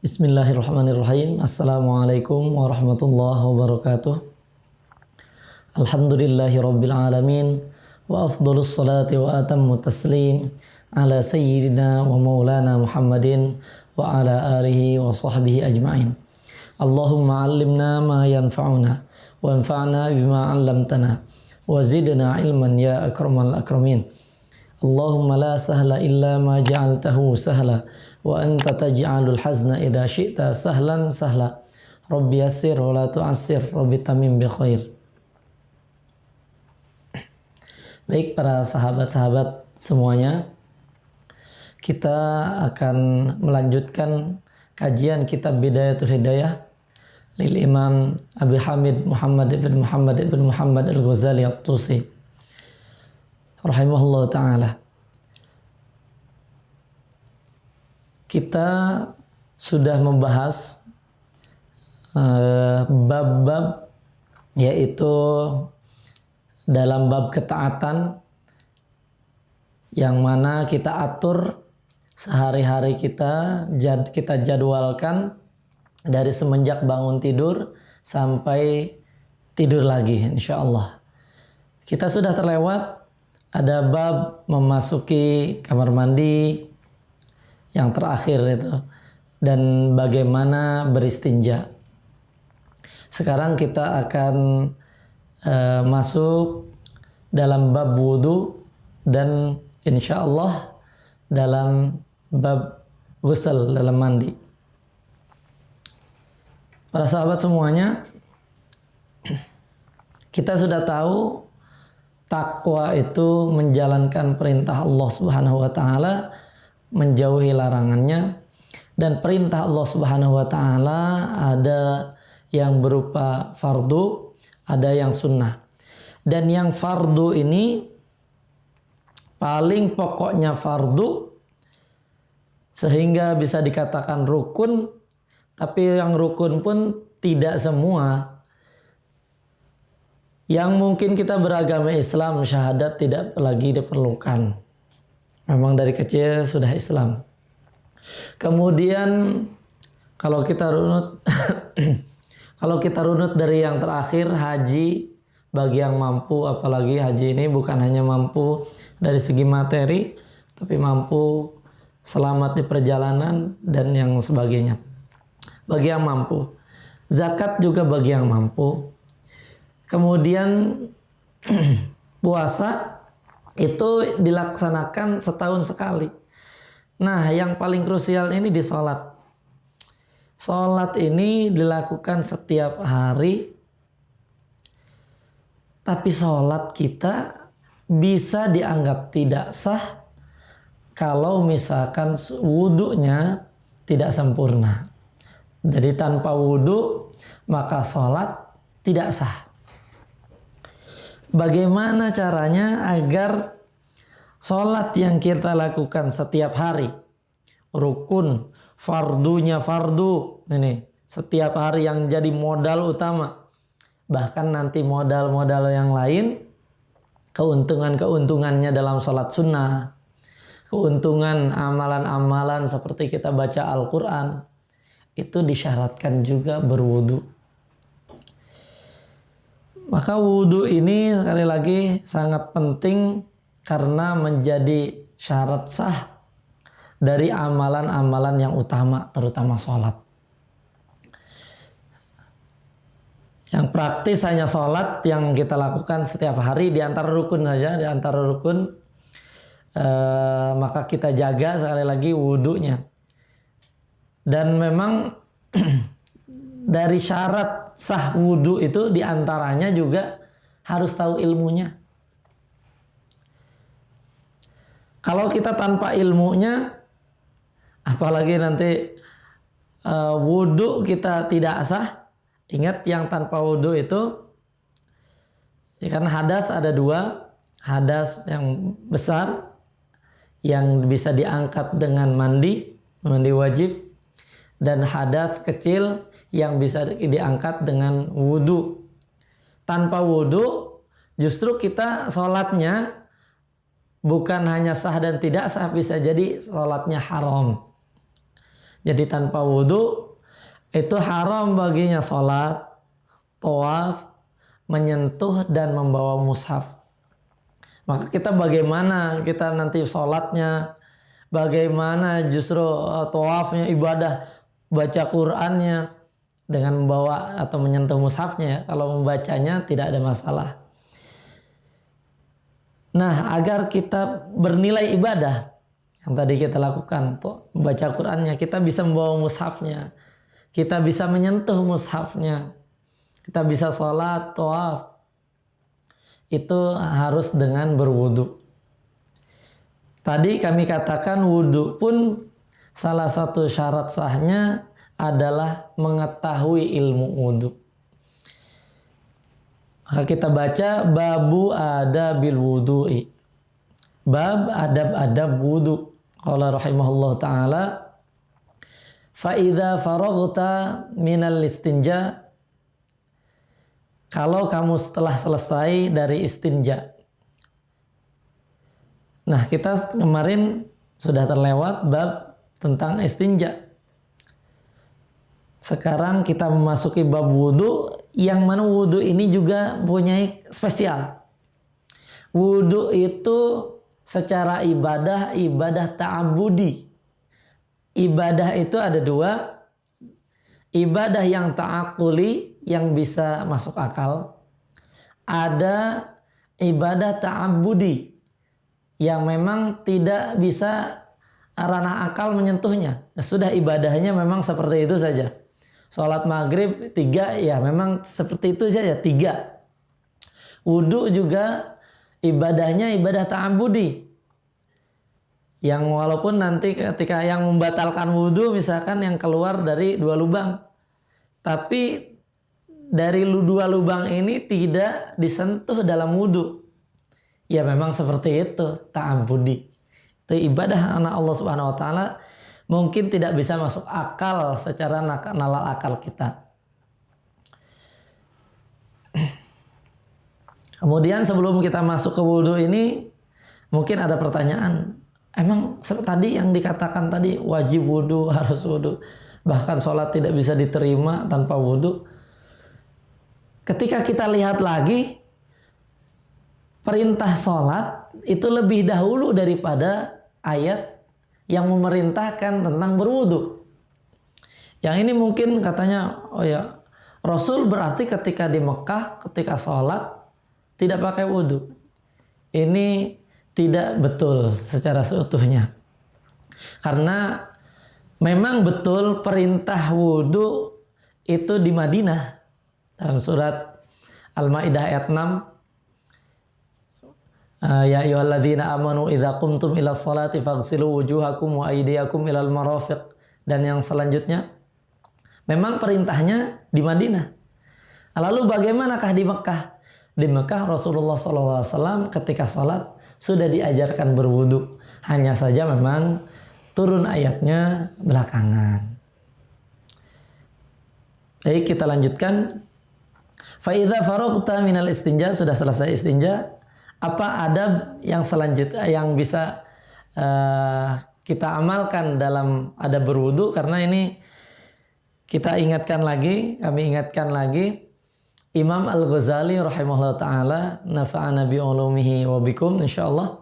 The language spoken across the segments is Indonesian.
Bismillahirrahmanirrahim. Assalamualaikum warahmatullahi wabarakatuh. Alhamdulillahi rabbil alamin. Wa afdalus salati wa atammu taslim ala sayyidina wa maulana Muhammadin wa ala alihi wa sahbihi ajma'in. Allahumma allimna ma yanfa'una wa anfa'na bima 'allamtana wa zidna ilman ya akramal akramin. Allahumma la sahla illa ma ja'altahu sahla wa anta taj'alul hazna idza syi'ta sahlan sahla. Rabbi yassir wa la tu'assir, Rabbi tamim bi khair. Baik para sahabat-sahabat semuanya, kita akan melanjutkan kajian kitab Bidayatul Hidayah lil Imam Abi Hamid Muhammad ibn Muhammad Al-Ghazali At-Tusi rahimahullah ta'ala. Kita sudah membahas bab-bab, yaitu dalam bab ketaatan yang mana kita atur sehari-hari kita jadwalkan dari semenjak bangun tidur sampai tidur lagi, insya Allah. Kita sudah terlewat ada bab memasuki kamar mandi yang terakhir itu, dan bagaimana beristinja. Sekarang kita akan masuk dalam bab wudu dan insya Allah dalam bab ghusl, dalam mandi. Para sahabat semuanya, kita sudah tahu takwa itu menjalankan perintah Allah Subhanahu wa taala, menjauhi larangannya, dan perintah Allah Subhanahu wa taala ada yang berupa fardu, ada yang sunnah. Dan yang fardu ini paling pokoknya fardu sehingga bisa dikatakan rukun, tapi yang rukun pun tidak semua. Yang mungkin kita beragama Islam, syahadat tidak lagi diperlukan. Memang dari kecil sudah Islam. Kemudian kalau kita runut dari yang terakhir, haji bagi yang mampu, apalagi haji ini bukan hanya mampu dari segi materi, tapi mampu selamat di perjalanan dan yang sebagainya. Bagi yang mampu. Zakat juga bagi yang mampu. Kemudian puasa itu dilaksanakan setahun sekali. Nah, yang paling krusial ini di sholat. Sholat ini dilakukan setiap hari. Tapi sholat kita bisa dianggap tidak sah kalau misalkan wudunya tidak sempurna. Jadi tanpa wudu maka sholat tidak sah. Bagaimana caranya agar sholat yang kita lakukan setiap hari, rukun, fardunya fardu, ini setiap hari yang jadi modal utama, bahkan nanti modal-modal yang lain, keuntungannya dalam sholat sunnah, keuntungan amalan-amalan seperti kita baca Al-Quran, itu disyaratkan juga berwudu. Maka wudu ini sekali lagi sangat penting karena menjadi syarat sah dari amalan-amalan yang utama, terutama sholat. Yang praktis hanya sholat yang kita lakukan setiap hari di antara rukun saja, di antara rukun, maka kita jaga sekali lagi wudunya. Dan memang dari syarat sah wudu itu diantaranya juga harus tahu ilmunya. Kalau kita tanpa ilmunya, apalagi nanti wudu kita tidak sah. Ingat yang tanpa wudu itu, karena hadas ada dua. Hadas yang besar yang bisa diangkat dengan mandi wajib. Dan hadas kecil yang bisa diangkat dengan wudu. Tanpa wudu justru kita sholatnya bukan hanya sah dan tidak sah, bisa jadi sholatnya haram. Jadi tanpa wudhu itu haram baginya sholat, tawaf, menyentuh dan membawa mushaf. Maka kita bagaimana kita nanti sholatnya, bagaimana justru tawafnya, ibadah, baca Qur'annya dengan membawa atau menyentuh mushafnya. Kalau membacanya tidak ada masalah. Nah, agar kita bernilai ibadah yang tadi kita lakukan untuk membaca Qur'annya, kita bisa membawa mushafnya, kita bisa menyentuh mushafnya, kita bisa sholat, tawaf, itu harus dengan berwudu. Tadi kami katakan wudu pun salah satu syarat sahnya adalah mengetahui ilmu wudu. Maka kita baca babu adabil wudu'i. Bab adab-adab wudu. Qala rahimahullah ta'ala, fa idza faraghta minal istinja, kalau kamu setelah selesai dari istinja. Nah, kita kemarin sudah terlewat bab tentang istinja. Sekarang kita memasuki bab wudu, yang mana wudu ini juga punya spesial. Wudu itu secara ibadah ta'abudi. Ibadah itu ada dua. Ibadah yang ta'akuli, yang bisa masuk akal. Ada ibadah ta'abudi, yang memang tidak bisa ranah akal menyentuhnya. Nah, sudah ibadahnya memang seperti itu saja. Sholat maghrib 3, ya memang seperti itu saja, 3. Wudu juga ibadahnya ibadah ta'abudi, yang walaupun nanti ketika yang membatalkan wudu misalkan yang keluar dari 2 lubang, tapi dari 2 lubang ini tidak disentuh dalam wudu, ya memang seperti itu ta'abudi. Itu ibadah anak Allah Subhanahu wa taala, mungkin tidak bisa masuk akal secara nalar akal kita. Kemudian sebelum kita masuk ke wudu ini, mungkin ada pertanyaan. Emang tadi yang dikatakan tadi wajib wudu, harus wudu, bahkan sholat tidak bisa diterima tanpa wudu. Ketika kita lihat lagi, perintah sholat itu lebih dahulu daripada ayat yang memerintahkan tentang berwudu. Yang ini mungkin katanya, oh ya, Rasul berarti ketika di Mekah, ketika sholat tidak pakai wudu. Ini tidak betul secara seutuhnya. Karena memang betul perintah wudu itu di Madinah. Dalam surat Al-Maidah ayat 6. Ya ayyuhalladzina amanu idza qumtum ila sholati faghsilu wujuhakum wa aydiyakum ilal marafiq. Dan yang selanjutnya, memang perintahnya di Madinah. Lalu bagaimanakah di Mekah? Di Mekah Rasulullah SAW ketika sholat sudah diajarkan berwudu. Hanya saja memang turun ayatnya belakangan. Baik, kita lanjutkan. Fa idza faraghta minal istinja, sudah selesai istinja. Apa adab yang selanjutnya yang bisa kita amalkan dalam adab berwudu? Karena ini kita ingatkan lagi, kami ingatkan lagi, Imam Al-Ghazali rahimahullah ta'ala, nafa'ana bi'ulumihi wa bikum insyaallah,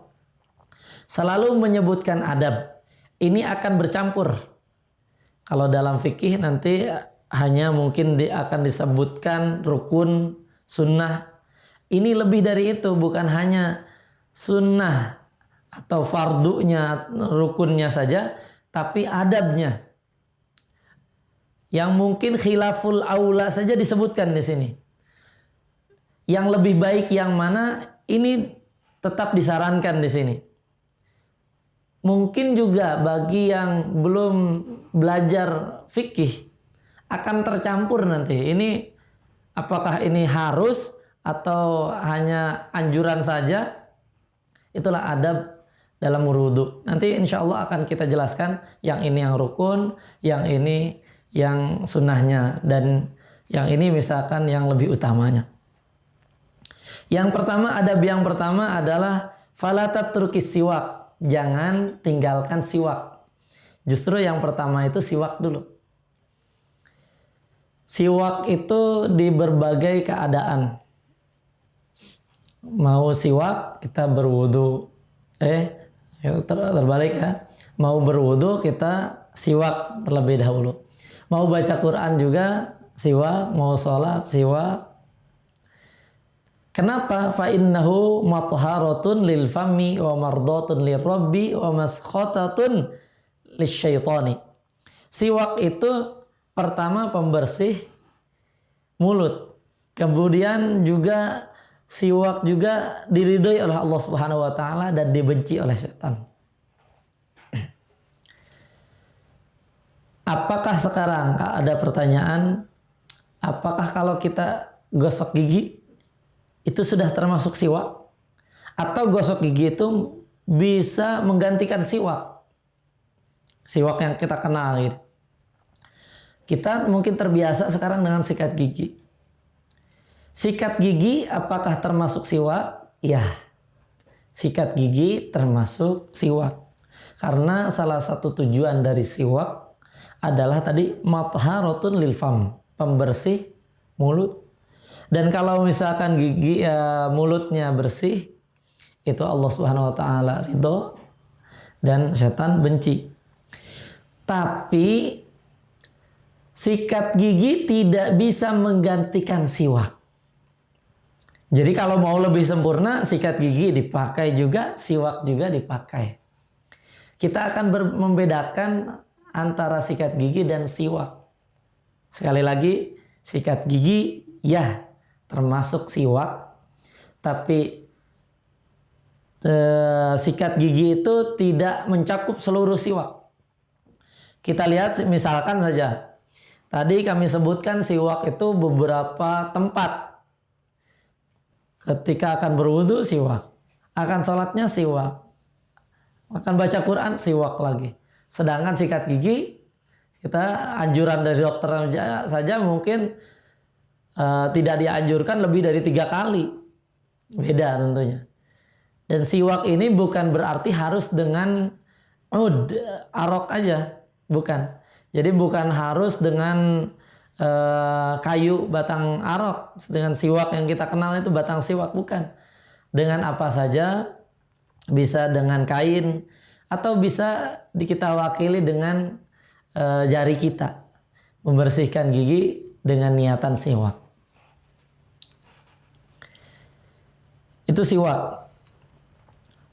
selalu menyebutkan adab. Ini akan bercampur. Kalau dalam fikih nanti hanya mungkin akan disebutkan rukun, sunnah. Ini lebih dari itu, bukan hanya sunnah atau fardunya, rukunnya saja, tapi adabnya. Yang mungkin khilaful aula saja disebutkan di sini. Yang lebih baik yang mana, ini tetap disarankan di sini. Mungkin juga bagi yang belum belajar fikih akan tercampur nanti. Ini apakah ini harus atau hanya anjuran saja? Itulah adab dalam berwudu. Nanti insya Allah akan kita jelaskan yang ini yang rukun, yang ini yang sunnahnya, dan yang ini misalkan yang lebih utamanya. Yang pertama, adab yang pertama adalah fala tatrukis siwak. Jangan tinggalkan siwak. Justru yang pertama itu siwak dulu. Siwak itu di berbagai keadaan. Mau siwak kita berwudu. Terbalik ya. Mau berwudu kita siwak terlebih dahulu. Mau baca Quran juga siwak, mau sholat siwak. Kenapa? Fa innahu matharatun lil fami wa mardatun lirabbi wa maskhatatun lisyaitani. Siwak itu pertama pembersih mulut. Kemudian juga siwak juga diridhoi oleh Allah Subhanahu wa taala dan dibenci oleh setan. Apakah sekarang ada pertanyaan, apakah kalau kita gosok gigi itu sudah termasuk siwak? Atau gosok gigi itu bisa menggantikan siwak? Siwak yang kita kenal gitu. Kita mungkin terbiasa sekarang dengan sikat gigi. Sikat gigi apakah termasuk siwak? Ya, sikat gigi termasuk siwak. Karena salah satu tujuan dari siwak adalah tadi matharatun lil fam, pembersih mulut. Dan kalau misalkan gigi mulutnya bersih, itu Allah Subhanahu wa taala ridho dan setan benci. Tapi sikat gigi tidak bisa menggantikan siwak. Jadi kalau mau lebih sempurna, sikat gigi dipakai juga, siwak juga dipakai. Kita akan membedakan antara sikat gigi dan siwak. Sekali lagi, sikat gigi ya termasuk siwak, tapi sikat gigi itu tidak mencakup seluruh siwak. Kita lihat misalkan saja, tadi kami sebutkan siwak itu beberapa tempat. Ketika akan berwudu siwak, akan sholatnya siwak, akan baca Quran siwak lagi. Sedangkan sikat gigi, kita anjuran dari dokter saja mungkin tidak dianjurkan lebih dari 3 kali. Beda tentunya. Dan siwak ini bukan berarti harus dengan arok aja. Bukan. Jadi bukan harus dengan kayu batang arok. Dengan siwak yang kita kenal itu batang siwak. Bukan. Dengan apa saja. Bisa dengan kain. Atau bisa kita wakili dengan jari kita. Membersihkan gigi dengan niatan siwak. Itu siwak.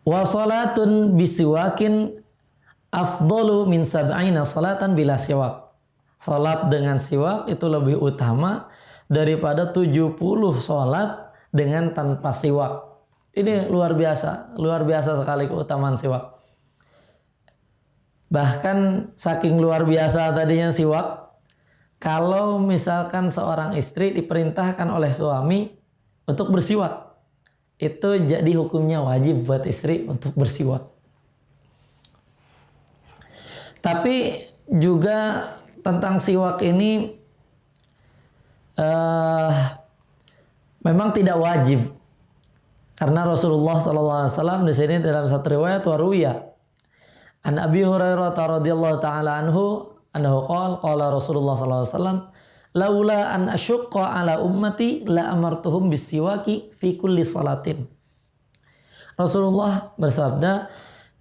Wa salatun bisiwakin afdalu min sab'ina salatan bila siwak. Salat dengan siwak itu lebih utama daripada 70 salat dengan tanpa siwak. Ini luar biasa sekali keutamaan siwak. Bahkan saking luar biasa tadinya siwak, kalau misalkan seorang istri diperintahkan oleh suami untuk bersiwak, itu jadi hukumnya wajib buat istri untuk bersiwak. Tapi juga tentang siwak ini memang tidak wajib, karena Rasulullah SAW di sini dalam satu riwayat waruya an Abi Hurairah radhiyallahu taala anhu qala Rasulullah SAW laula an asyqa ala ummati la amartuhum bisiwaki fi kulli salatin. Rasulullah bersabda,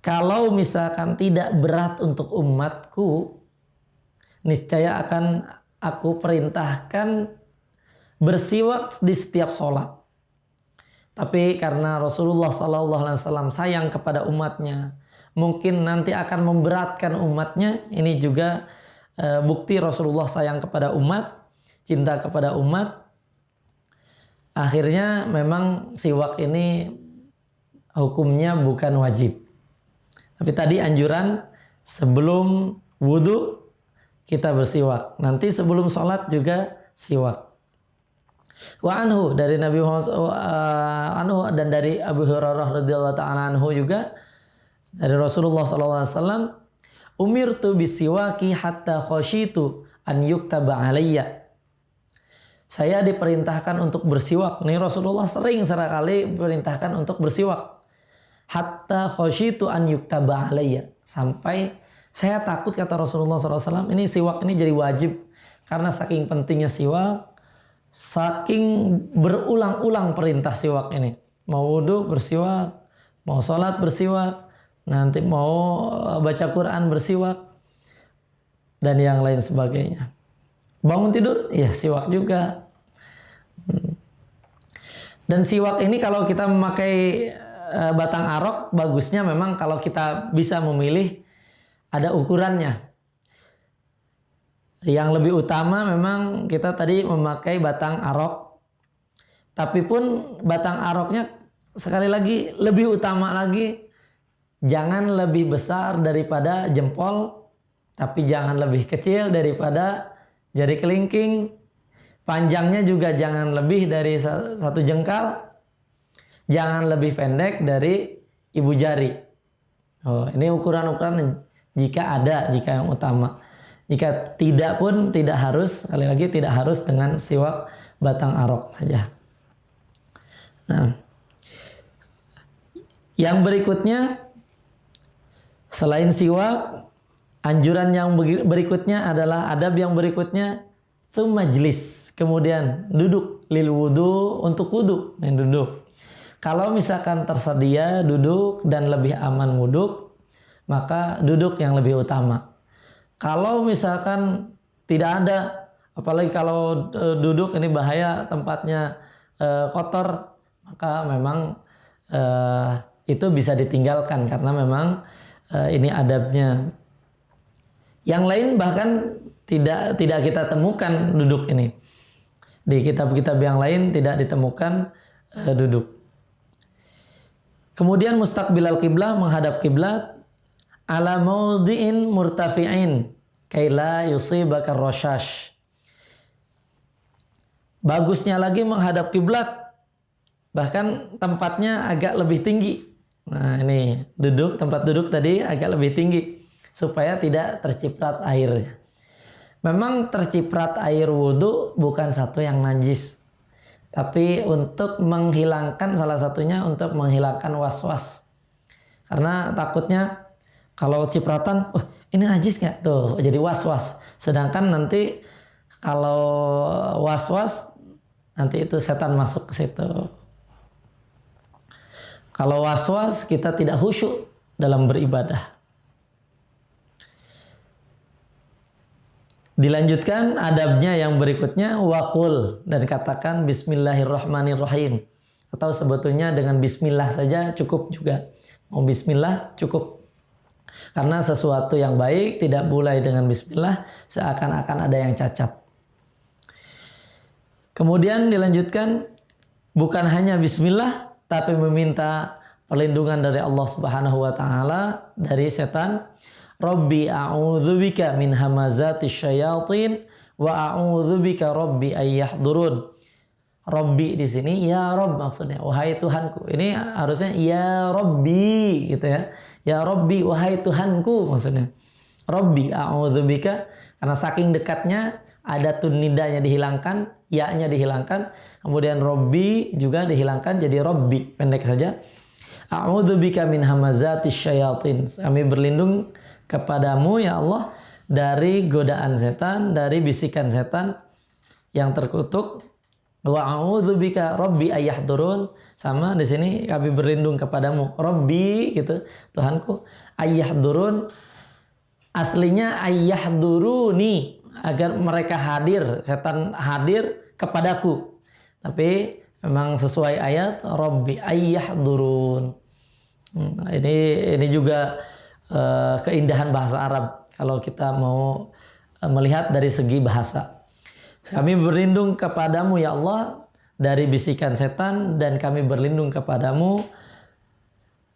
kalau misalkan tidak berat untuk umatku, niscaya akan aku perintahkan bersiwak di setiap sholat. Tapi karena Rasulullah SAW sayang kepada umatnya, mungkin nanti akan memberatkan umatnya. Ini juga bukti Rasulullah sayang kepada umat, cinta kepada umat. Akhirnya memang siwak ini hukumnya bukan wajib. Tapi tadi anjuran sebelum wudu kita bersiwak. Nanti sebelum sholat juga siwak. Wa anhu dari Nabi Muhammad anhu dan dari Abu Hurairah radhiyallahu ta'ala anhu juga dari Rasulullah sallallahu alaihi wasallam, umirtu bisiwaki hatta khasyitu an yuktaba alayya. Saya diperintahkan untuk bersiwak. Nih Rasulullah sering sekali perintahkan untuk bersiwak. Hatta khasyitu an yuktaba alayya, sampai Saya takut, kata Rasulullah SAW, ini siwak ini jadi wajib. Karena saking pentingnya siwak, saking berulang-ulang perintah siwak ini. Mau wudhu bersiwak, mau sholat bersiwak, nanti mau baca Quran bersiwak, dan yang lain sebagainya. Bangun tidur, ya siwak juga. Dan siwak ini kalau kita memakai batang arok, bagusnya memang kalau kita bisa memilih ada ukurannya. Yang lebih utama memang kita tadi memakai batang arok. Tapi pun batang aroknya sekali lagi lebih utama lagi, jangan lebih besar daripada jempol, tapi jangan lebih kecil daripada jari kelingking. Panjangnya juga jangan lebih dari 1 jengkal. Jangan lebih pendek dari ibu jari. Oh, ini ukuran-ukuran jika ada, jika yang utama. Jika tidak pun tidak harus, sekali lagi tidak harus dengan siwak batang arok saja. Nah, yang berikutnya selain siwak, anjuran yang berikutnya adalah adab yang berikutnya, majlis, kemudian duduk lil wudu, untuk wudu dan duduk. Kalau misalkan tersedia duduk dan lebih aman wuduk, maka duduk yang lebih utama. Kalau misalkan tidak ada, apalagi kalau duduk ini bahaya, tempatnya kotor, maka memang itu bisa ditinggalkan karena memang ini adabnya. Yang lain bahkan tidak kita temukan duduk ini. Di kitab-kitab yang lain tidak ditemukan duduk. Kemudian mustaqbilal qiblah, menghadap kiblat, ala maudhi'in murtafi'in kaila yusibaka rashash. Bagusnya lagi menghadap kiblat, bahkan tempatnya agak lebih tinggi. Nah, ini tempat duduk tadi agak lebih tinggi supaya tidak terciprat airnya. Memang terciprat air wudhu bukan satu yang najis. Tapi untuk menghilangkan, salah satunya untuk menghilangkan was-was. Karena takutnya kalau cipratan, ini najis nggak? Tuh, jadi was-was. Sedangkan nanti kalau was-was, nanti itu setan masuk ke situ. Kalau was-was, kita tidak khusyuk dalam beribadah. Dilanjutkan adabnya yang berikutnya, waqul, dan katakan bismillahirrahmanirrahim. Atau sebetulnya dengan bismillah saja cukup juga. Mau bismillah cukup. Karena sesuatu yang baik tidak mulai dengan bismillah, seakan-akan ada yang cacat. Kemudian dilanjutkan, bukan hanya bismillah, tapi meminta perlindungan dari Allah Subhanahu wa taala dari setan. Rabbi a'udzubika min hamazati syayatin wa a'udzubika rabbi ayyahdurun. Rabbi di sini ya Rabb maksudnya, wahai Tuhanku. Ini harusnya ya Rabbi gitu ya. Ya Rabbi, wahai Tuhanku maksudnya. Rabbi a'udzubika, karena saking dekatnya ada tun nidanya dihilangkan, ya-nya dihilangkan, kemudian Rabbi juga dihilangkan jadi Rabbi, pendek saja. A'udzubika min hamazati syayatin. Kami berlindung kepadamu ya Allah dari godaan setan, dari bisikan setan yang terkutuk. Wa a'udzubika rabbi ayyahdurun. Sama di sini kami berlindung kepadamu Rabbi gitu, Tuhanku. Ayyahdurun aslinya ayyahduruni, agar mereka hadir, setan hadir kepadaku. Tapi memang sesuai ayat Rabbi ayyahdurun. Ini juga keindahan bahasa Arab kalau kita mau melihat dari segi bahasa. Kami berlindung kepadamu ya Allah dari bisikan setan, dan kami berlindung kepadamu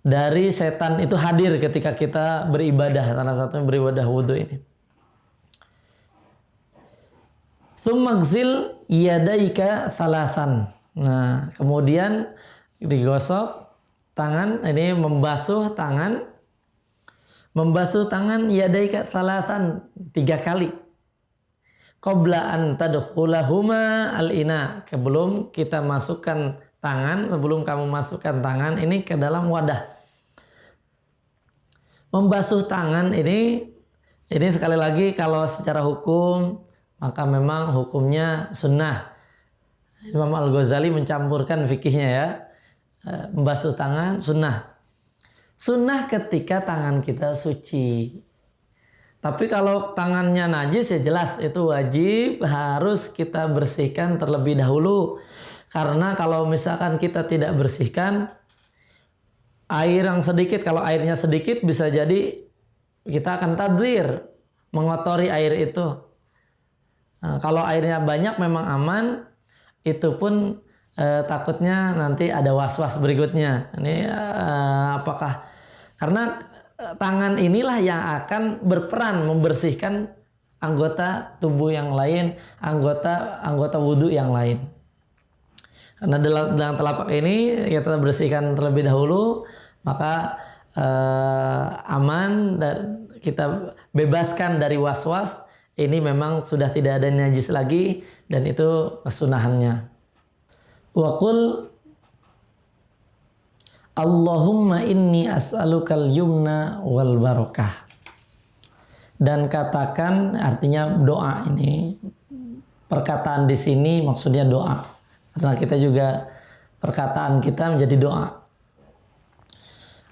dari setan itu hadir ketika kita beribadah, salah satunya beribadah wudhu ini. Tsumma ghsil yadaika thalathan. Nah, kemudian digosok tangan, ini membasuh tangan. Membasuh tangan yadaika thalathan 3 kali. Qabla an tadkhulahuma al-ina, sebelum kita masukkan tangan, sebelum kamu masukkan tangan ini ke dalam wadah. Membasuh tangan ini Ini sekali lagi kalau secara hukum maka memang hukumnya sunnah. Imam Al-Ghazali mencampurkan fikihnya ya. Membasuh tangan sunnah. Sunnah ketika tangan kita suci. Tapi kalau tangannya najis ya jelas itu wajib harus kita bersihkan terlebih dahulu. Karena kalau misalkan kita tidak bersihkan, air yang sedikit, kalau airnya sedikit bisa jadi kita akan tadhir, mengotori air itu. Nah, kalau airnya banyak memang aman, itu pun takutnya nanti ada was-was berikutnya. Ini apakah karena tangan inilah yang akan berperan membersihkan anggota tubuh yang lain, anggota wudhu yang lain. Karena dalam telapak ini kita bersihkan terlebih dahulu, maka aman dan kita bebaskan dari was-was. Ini memang sudah tidak ada najis lagi dan itu kesunahannya. Wa qul Allahumma inni as'alukal yumna wal barakah. Dan katakan, artinya doa ini. Perkataan di sini maksudnya doa. Karena kita juga perkataan kita menjadi doa.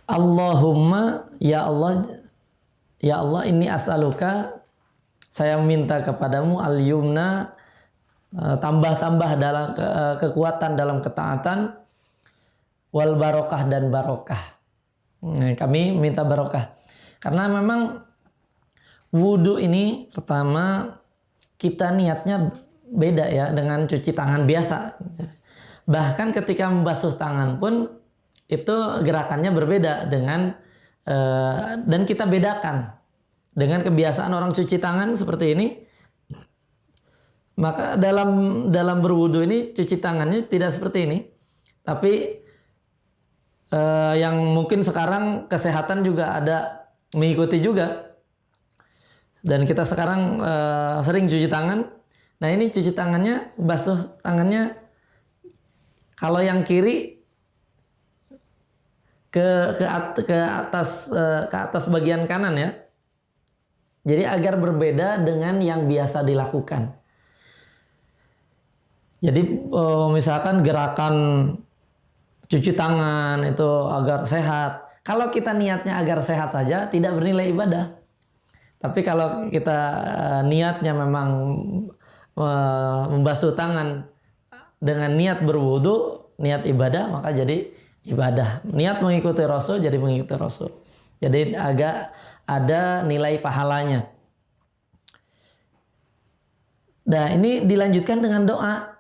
Allahumma ya Allah inni as'aluka, saya meminta kepadamu al yumna, tambah-tambah dalam kekuatan dalam ketaatan, wal barokah dan barokah. Kami minta barokah. Karena memang wudhu ini pertama kita niatnya beda ya dengan cuci tangan biasa. Bahkan ketika membasuh tangan pun itu gerakannya berbeda dengan dan kita bedakan dengan kebiasaan orang cuci tangan seperti ini. Maka dalam berwudu ini cuci tangannya tidak seperti ini. Tapi yang mungkin sekarang kesehatan juga ada mengikuti juga. Dan kita sekarang sering cuci tangan. Nah ini cuci tangannya, basuh tangannya. Kalau yang kiri ke atas bagian kanan ya. Jadi agar berbeda dengan yang biasa dilakukan. Jadi misalkan gerakan cuci tangan itu agar sehat. Kalau kita niatnya agar sehat saja tidak bernilai ibadah. Tapi kalau kita niatnya memang membasuh tangan dengan niat berwudu, niat ibadah, maka jadi ibadah. Niat mengikuti Rasul jadi mengikuti Rasul. Jadi agak ada nilai pahalanya. Nah ini dilanjutkan dengan doa.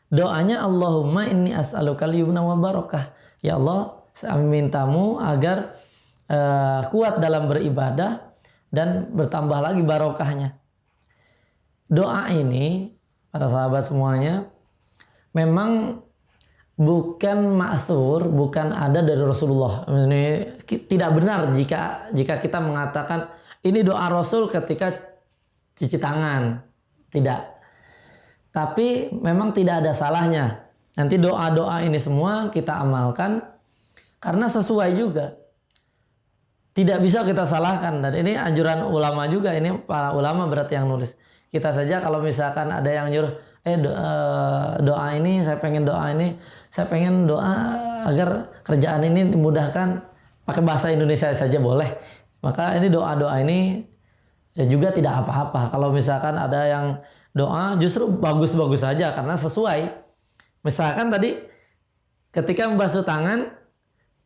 Doanya Allahumma inni as'alukal yumna wa barakah. Ya Allah, saya mintamu agar kuat dalam beribadah dan bertambah lagi barokahnya. Doa ini, para sahabat semuanya, memang bukan ma'thur, bukan ada dari Rasulullah. Ini tidak benar jika kita mengatakan ini doa Rasul ketika cuci tangan. Tidak. Tapi memang tidak ada salahnya. Nanti doa-doa ini semua kita amalkan karena sesuai juga. Tidak bisa kita salahkan. Dan ini anjuran ulama juga. Ini para ulama berarti yang nulis. Kita saja kalau misalkan ada yang nyuruh, doa ini, saya pengen doa ini, saya pengen doa agar kerjaan ini dimudahkan, pakai bahasa Indonesia saja boleh. Maka ini doa-doa ini ya juga tidak apa-apa. Kalau misalkan ada yang doa justru bagus-bagus saja karena sesuai. Misalkan tadi ketika membasuh tangan,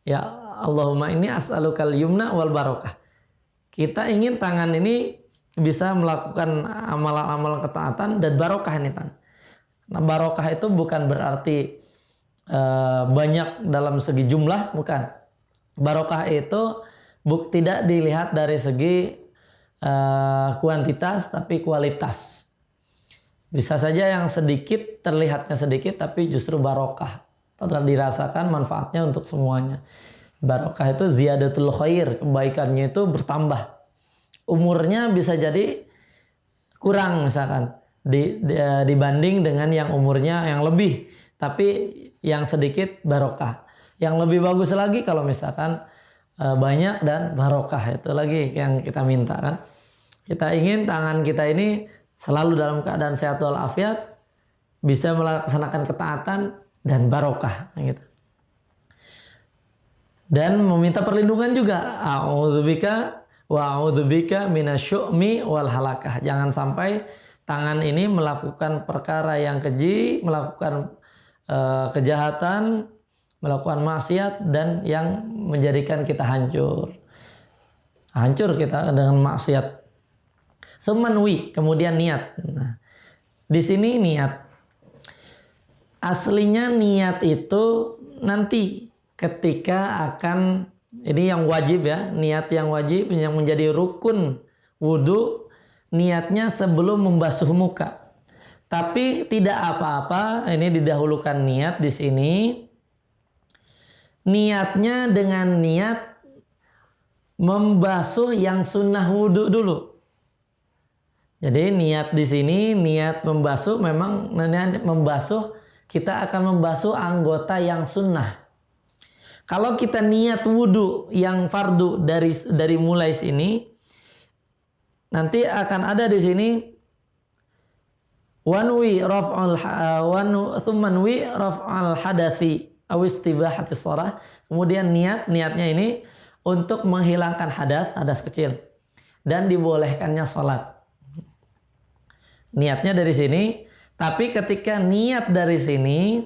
ya Allahumma inni as'alukal yumna wal barakah. Kita ingin tangan ini bisa melakukan amalan-amalan ketaatan dan barokah ini tangan. Nah barokah itu bukan berarti banyak dalam segi jumlah, bukan. Barokah itu tidak dilihat dari segi kuantitas tapi kualitas. Bisa saja yang sedikit terlihatnya sedikit tapi justru barokah. Telah dirasakan manfaatnya untuk semuanya. Barokah itu ziyadatul khair, kebaikannya itu bertambah. Umurnya bisa jadi kurang misalkan dibanding dengan yang umurnya yang lebih. Tapi yang sedikit barokah. Yang lebih bagus lagi kalau misalkan banyak dan barokah, itu lagi yang kita minta kan. Kita ingin tangan kita ini selalu dalam keadaan sehat walafiat, bisa melaksanakan ketaatan dan barokah gitu. Dan meminta perlindungan juga. A'udzubika wa a'udzubika minasyu'mi wal halakah. Jangan sampai tangan ini melakukan perkara yang keji, melakukan kejahatan, melakukan maksiat dan yang menjadikan kita hancur. Hancur kita dengan maksiat. Tsumanwi, kemudian niat. Nah, di sini niat. Aslinya niat itu nanti ketika akan, ini yang wajib ya, niat yang wajib yang menjadi rukun wudu, niatnya sebelum membasuh muka. Tapi tidak apa-apa, ini didahulukan niat di sini. Niatnya dengan niat membasuh yang sunnah wudu dulu. Jadi niat di sini, niat membasuh, memang niat membasuh, kita akan membasuh anggota yang sunnah. Kalau kita niat wudu yang fardu dari mulai sini, nanti akan ada di sini wanwi raf'al hadathi aw istibahatis shalah. Kemudian niatnya ini untuk menghilangkan hadas kecil dan dibolehkannya salat. Niatnya dari sini, tapi ketika niat dari sini,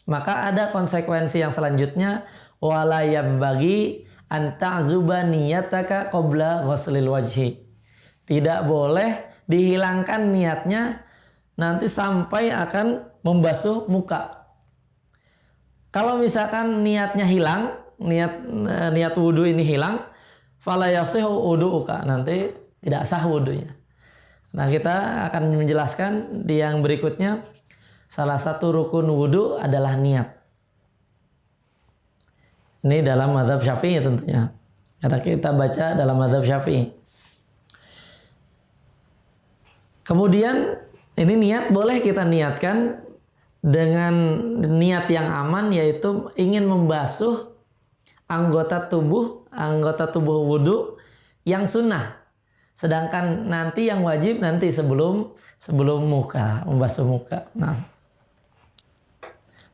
maka ada konsekuensi yang selanjutnya, wala yambagi an ta'zuba niyataka qabla ghuslil wajhi. Tidak boleh dihilangkan niatnya nanti sampai akan membasuh muka. Kalau misalkan niatnya hilang, niat wudu ini hilang, fala yasihu wudu'uka, nanti tidak sah wudunya. Nah, kita akan menjelaskan di yang berikutnya. Salah satu rukun wudu adalah niat. Ini dalam mazhab Syafi'i tentunya, karena kita baca dalam mazhab Syafi'i. Kemudian ini niat boleh kita niatkan dengan niat yang aman, yaitu ingin membasuh anggota tubuh wudu yang sunnah. Sedangkan nanti yang wajib nanti sebelum muka, membasuh muka. Nah,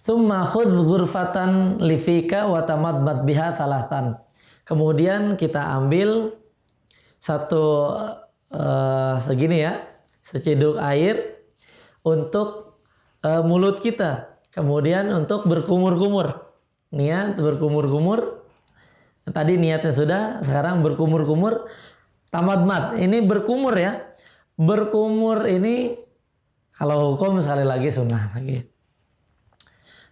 tsumma khudz ghurfatan lifika wa tamadmad biha thalathan. Kemudian kita ambil satu segini ya, seciduk air untuk mulut kita. Kemudian untuk berkumur-kumur. Niat berkumur-kumur. Tadi niatnya sudah, sekarang berkumur-kumur. Tamadmad, ini berkumur ya. Berkumur ini kalau hukum sekali lagi sunnah lagi.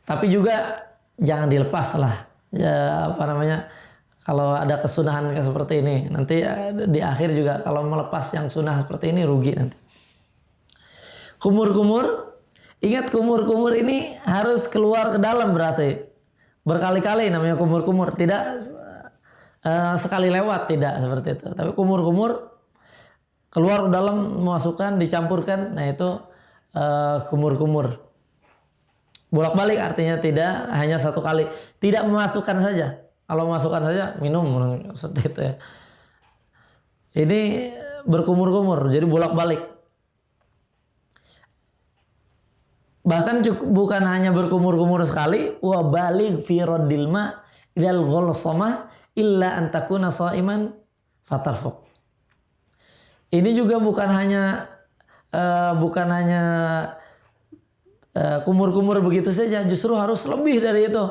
Tapi juga jangan dilepas lah. Ya, kalau ada kesunahan seperti ini, nanti di akhir juga kalau melepas yang sunnah seperti ini rugi nanti. Kumur-kumur, ingat kumur-kumur ini harus keluar ke dalam berarti. Berkali-kali namanya kumur-kumur, tidak sekali lewat, tidak seperti itu. Tapi kumur-kumur keluar ke dalam, memasukkan, dicampurkan, nah itu kumur-kumur. Bolak-balik artinya tidak hanya satu kali, tidak memasukkan saja. Kalau memasukkan saja minum seperti itu ya. Ini berkumur-kumur, jadi bolak-balik. Bahkan bukan hanya berkumur-kumur sekali, wa baligh fi raddil ma ilal ghalsamah illa an takuna shaiman fatarfuq. Ini juga bukan hanya kumur-kumur begitu saja, justru harus lebih dari itu.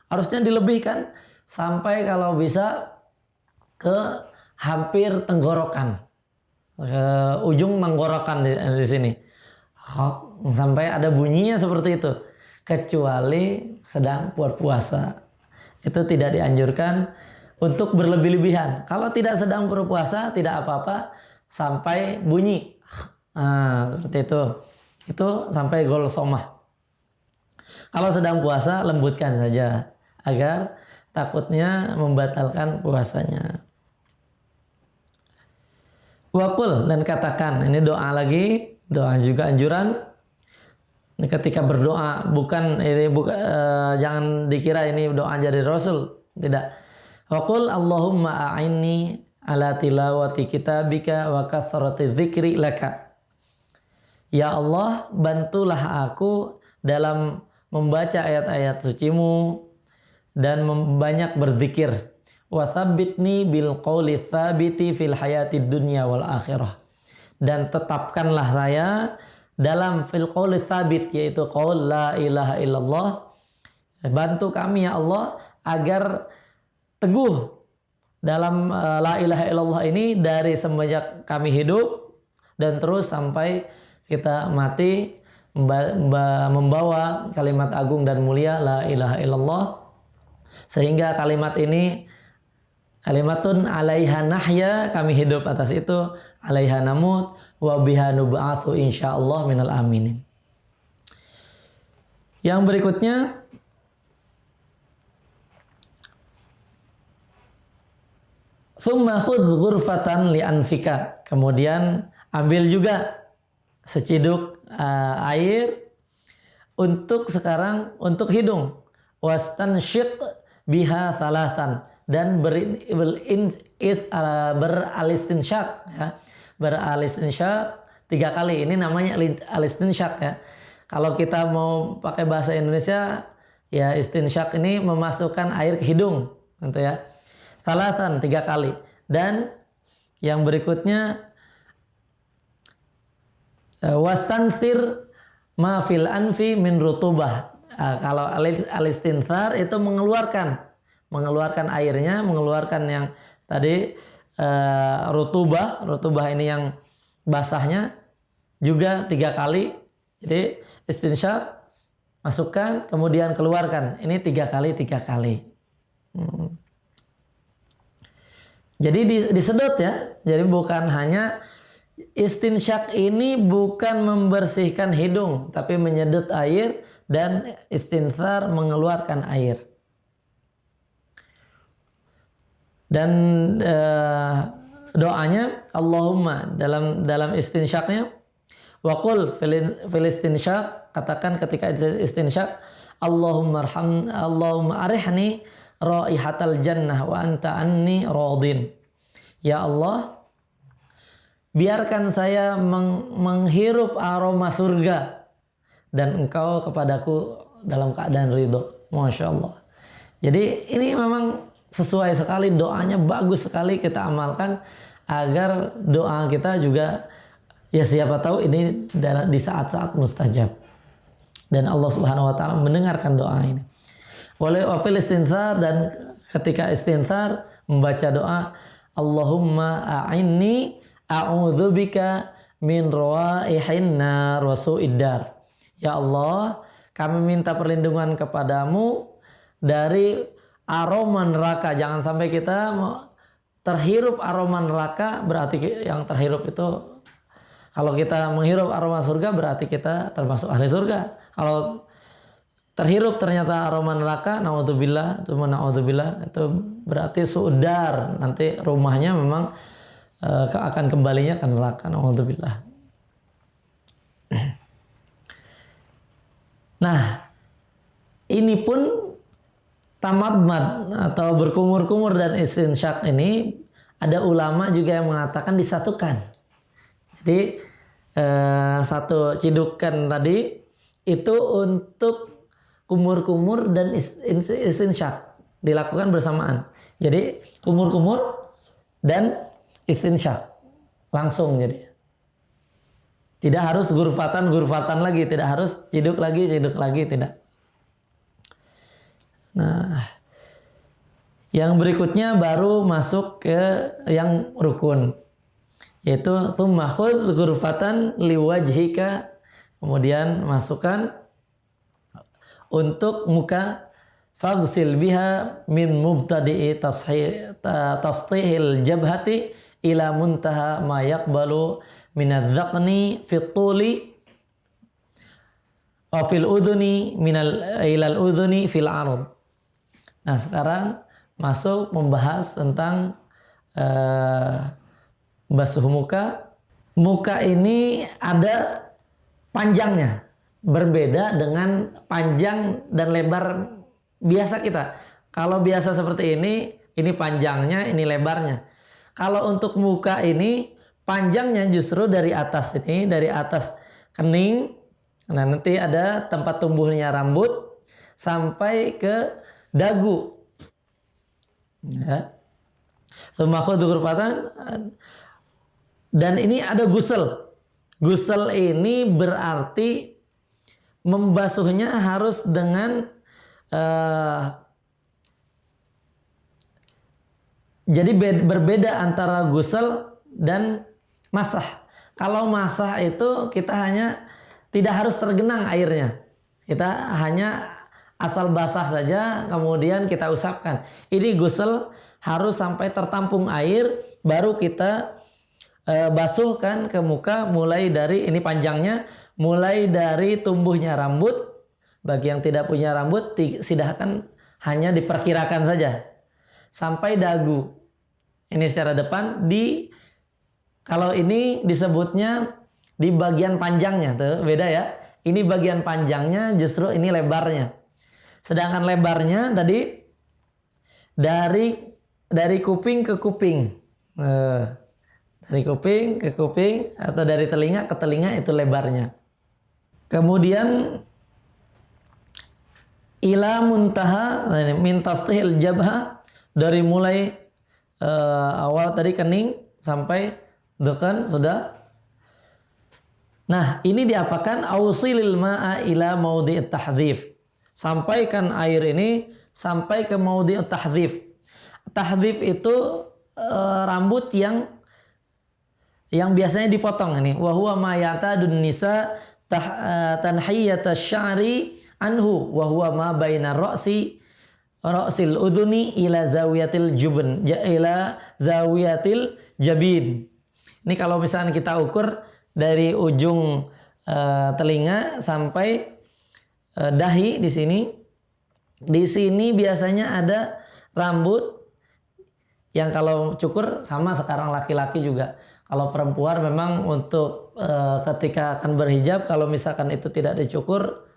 Harusnya dilebihkan sampai kalau bisa ke hampir tenggorokan, ke ujung tenggorokan di sini. Sampai ada bunyinya seperti itu. Kecuali sedang berpuasa. Itu tidak dianjurkan untuk berlebih-lebihan. Kalau tidak sedang berpuasa tidak apa-apa sampai bunyi. Nah, seperti itu. Itu sampai ghalsamah. Kalau sedang puasa lembutkan saja agar takutnya membatalkan puasanya. Waqul, dan katakan, ini doa lagi, doa juga anjuran. Ketika berdoa jangan dikira ini doa jadi Rasul, tidak. Waqul Allahumma a'inni ala tilawati kitabika wa kathrati dzikri laka. Ya Allah, bantulah aku dalam membaca ayat-ayat sucimu dan banyak berzikir. Wa tsabbitni bil qawli tsabiti fil hayatid dunya wal akhirah. Dan tetapkanlah saya dalam fil qawli tsabit, yaitu qaul la ilaha illallah. Bantu kami ya Allah agar teguh dalam la ilaha illallah ini dari semenjak kami hidup dan terus sampai kita mati membawa kalimat agung dan mulia la ilaha illallah, sehingga kalimat ini kalimatun alaiha nahya, kami hidup atas itu, alaiha namut wa biha nub'atsu insyaallah minal aminin. Yang berikutnya, tsumma khudh ghurfatan li anfika, kemudian ambil juga seciduk air untuk hidung, wastanshiq biha thalathan, dan beralistinsyak ya. Beralistinsyak 3 kali. Ini namanya alistinsyak ya. Kalau kita mau pakai bahasa Indonesia ya, istinsyak ini memasukkan air ke hidung gitu ya. Thalathan 3 kali. Dan yang berikutnya wastanthir ma fil anfi min rutubah. Kalau alistinthar itu mengeluarkan airnya, mengeluarkan yang tadi rutubah ini yang basahnya juga 3 kali. Jadi istinsyak, masukkan, kemudian keluarkan. Ini 3 kali. Jadi disedot ya. Jadi bukan hanya istinsyak ini bukan membersihkan hidung, tapi menyedot air, dan istinthar mengeluarkan air. Dan doanya Allahumma dalam istinsyaknya, waqul fil istinsyak, katakan ketika istinsyak, Allahumma arihni raihatal jannah wa anta anni radin. Ya Allah, biarkan saya menghirup aroma surga dan engkau kepadaku dalam keadaan ridho. Masya Allah. Jadi ini memang sesuai sekali, doanya bagus sekali, kita amalkan agar doa kita juga ya siapa tahu ini di saat-saat mustajab. Dan Allah Subhanahu wa taala mendengarkan doa ini. Wafil istinthar, dan ketika istinthar membaca doa Allahumma a'inni a'udzubika min rawaihin nar wa su'iddar. Ya Allah, kami minta perlindungan kepadamu dari aroma neraka. Jangan sampai kita terhirup aroma neraka, berarti yang terhirup itu, kalau kita menghirup aroma surga berarti kita termasuk ahli surga. Kalau terhirup ternyata aroma neraka, naudzubillah, itu berarti su'dar, nanti rumahnya memang akan kembalinya ke neraka, naudzubillah. Nah, ini pun tamadmad atau berkumur-kumur dan istinsyak ini ada ulama juga yang mengatakan disatukan. Jadi satu cidukan tadi itu untuk kumur-kumur dan istinsyak dilakukan bersamaan. Jadi kumur-kumur dan istinsyak langsung, jadi tidak harus gurfatan lagi, tidak harus ciduk lagi, tidak. Nah, yang berikutnya baru masuk ke yang rukun, yaitu tsumma khudh ghurfatan liwajhika, kemudian masukkan untuk muka, faghsil biha min mubtadi'i tasthihil jabhati ila muntaha ma yaqbalu minadz-dzaqni fit tuli wa fil udhuni ilal udhuni fil ard. Nah, sekarang masuk membahas tentang basuh muka. Muka ini ada panjangnya, berbeda dengan panjang dan lebar biasa kita. Kalau biasa seperti ini panjangnya, ini lebarnya. Kalau untuk muka ini panjangnya justru dari atas ini, dari atas kening. Nah, nanti ada tempat tumbuhnya rambut sampai ke dagu. Ya. Dan ini ada gusel. Gusel ini berarti membasuhnya harus dengan jadi berbeda antara gusel dan masah. Kalau masah itu kita hanya tidak harus tergenang airnya. Kita hanya asal basah saja kemudian kita usapkan. Ini gusel harus sampai tertampung air baru kita basuhkan ke muka, mulai dari ini panjangnya, mulai dari tumbuhnya rambut. Bagi yang tidak punya rambut silahkan hanya diperkirakan saja sampai dagu. Ini secara depan, kalau ini disebutnya di bagian panjangnya, tuh beda ya. Ini bagian panjangnya, justru ini lebarnya. Sedangkan lebarnya tadi dari kuping ke kuping. Dari kuping ke kuping atau dari telinga ke telinga itu lebarnya. Kemudian ila muntaha min tastihil jabha, dari mulai awal tadi kening sampai dekan sudah. Nah, ini diapakan? Ausilil ma'a ila maudhi'it tahdhif. Sampaikan air ini sampai ke maudhi'ut tahdhif. Tahdhif itu rambut yang biasanya dipotong ini. Wa huwa ma ya'tadun nisa tanhiyata sya'ri anhu wa huwa ma baina ra'sil udhuni ila zawiyatil jabin. Ini kalau misalnya kita ukur dari ujung telinga sampai dahi di sini. Di sini biasanya ada rambut yang kalau cukur sama sekarang laki-laki juga. Kalau perempuan memang untuk ketika akan berhijab, kalau misalkan itu tidak dicukur,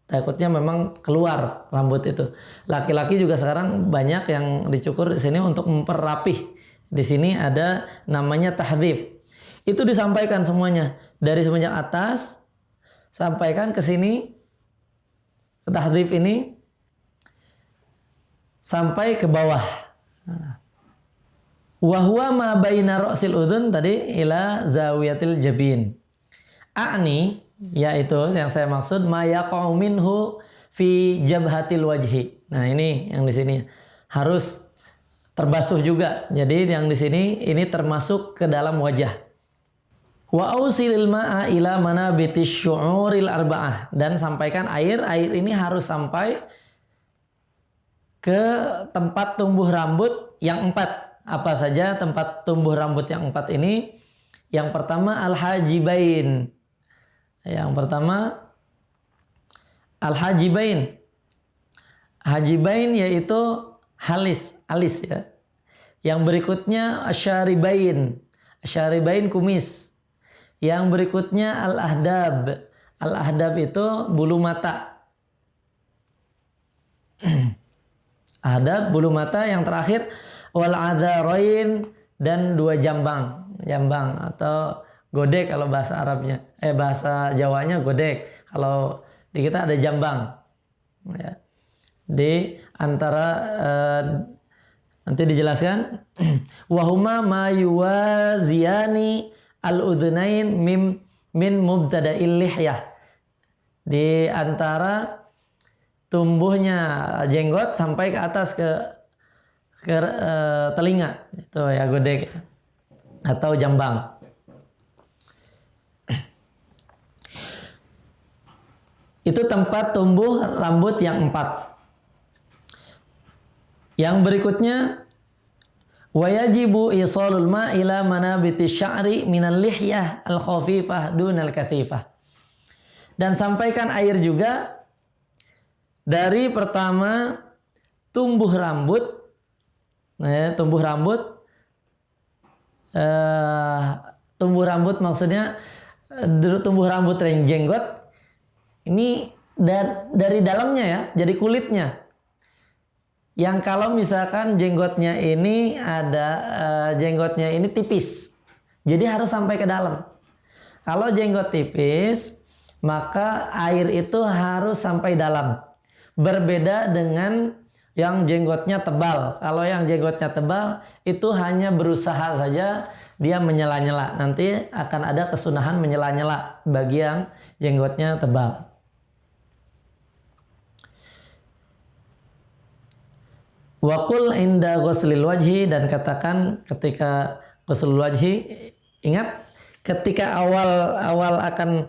takutnya memang keluar rambut itu. Laki-laki juga sekarang banyak yang dicukur di sini untuk memperrapih. Di sini ada namanya tahdhif. Itu disampaikan semuanya dari semenjak atas sampaikan ke sini, ke tahdhif ini sampai ke bawah. Wa huwa ma baina ra'sil udhun tadi ila zawiyatil jabin. A'ni, yaitu yang saya maksud ma yaqa'u minhu fi jabhatil wajhi. Nah, ini yang di sini harus terbasuh juga. Jadi yang di sini ini termasuk ke dalam wajah. Wa ausilil ma'a ila manabitis syu'uril arba'ah, dan sampaikan air ini harus sampai ke tempat tumbuh rambut yang 4. Apa saja tempat tumbuh rambut yang 4 ini? Yang pertama al-hajibain. Yang pertama al-hajibain. Hajibain yaitu alis ya. Yang berikutnya asyaribain. Asyaribain kumis. Yang berikutnya al-ahdab. Al-ahdab itu bulu mata. Ahdab bulu mata. Yang terakhir wal adharain, dan 2 jambang atau godek kalau bahasa Arabnya. Bahasa Jawanya godek. Kalau di kita ada jambang. Ya. Di antara nanti dijelaskan wahuma ma yuwaziyani al-udhunain min mubtada'il lihyah. Di antara tumbuhnya jenggot sampai ke atas ke telinga, itu ya godek atau jambang. Itu tempat tumbuh rambut yang 4. Yang berikutnya wa yajibu isalul ma ila manabiti sya'ri minal lihyah al-khafifah dunal kathifah. Dan sampaikan air juga dari pertama tumbuh rambut. Tumbuh rambut maksudnya tumbuh rambut yang jenggot ini dari dalamnya ya, jadi kulitnya. Yang kalau misalkan jenggotnya ini ada jenggotnya ini tipis, jadi harus sampai ke dalam. Kalau jenggot tipis, maka air itu harus sampai dalam. Berbeda dengan yang jenggotnya tebal. Kalau yang jenggotnya tebal itu hanya berusaha saja dia menyela-nyela. Nanti akan ada kesunahan menyela-nyela bagi yang jenggotnya tebal. Waqul inda ghuslil wajhi, dan katakan ketika ghuslul wajhi, ingat ketika awal akan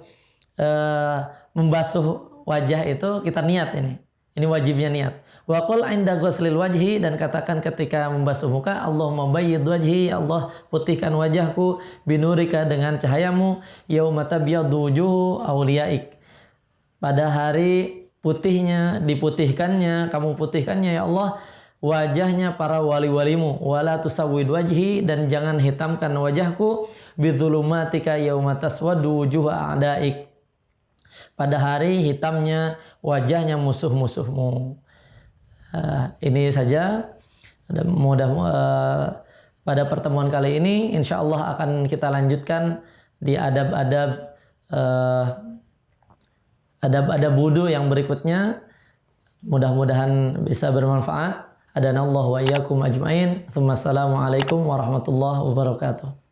membasuh wajah itu kita niat ini. Ini wajibnya niat. Waqul inda ghuslil wajhi, dan katakan ketika membasuh muka, Allahumma bayyid wajhi, Allah putihkan wajahku binurika dengan cahayamu, yauma tabyaddu wujuhu awliyaik. Pada hari putihnya, diputihkannya, kamu putihkannya ya Allah wajahnya para wali-walimu, wala tusawwid wajhi, dan jangan hitamkan wajahku bidzulumatika yauma taswaddu wujuh a'daik. Pada hari hitamnya wajahnya musuh-musuhmu. Ini saja. Pada pertemuan kali ini insya Allah akan kita lanjutkan di adab wudu yang berikutnya. Mudah-mudahan bisa bermanfaat. Adanallahu wa iyyakum ajmain. Assalamualaikum warahmatullahi wabarakatuh.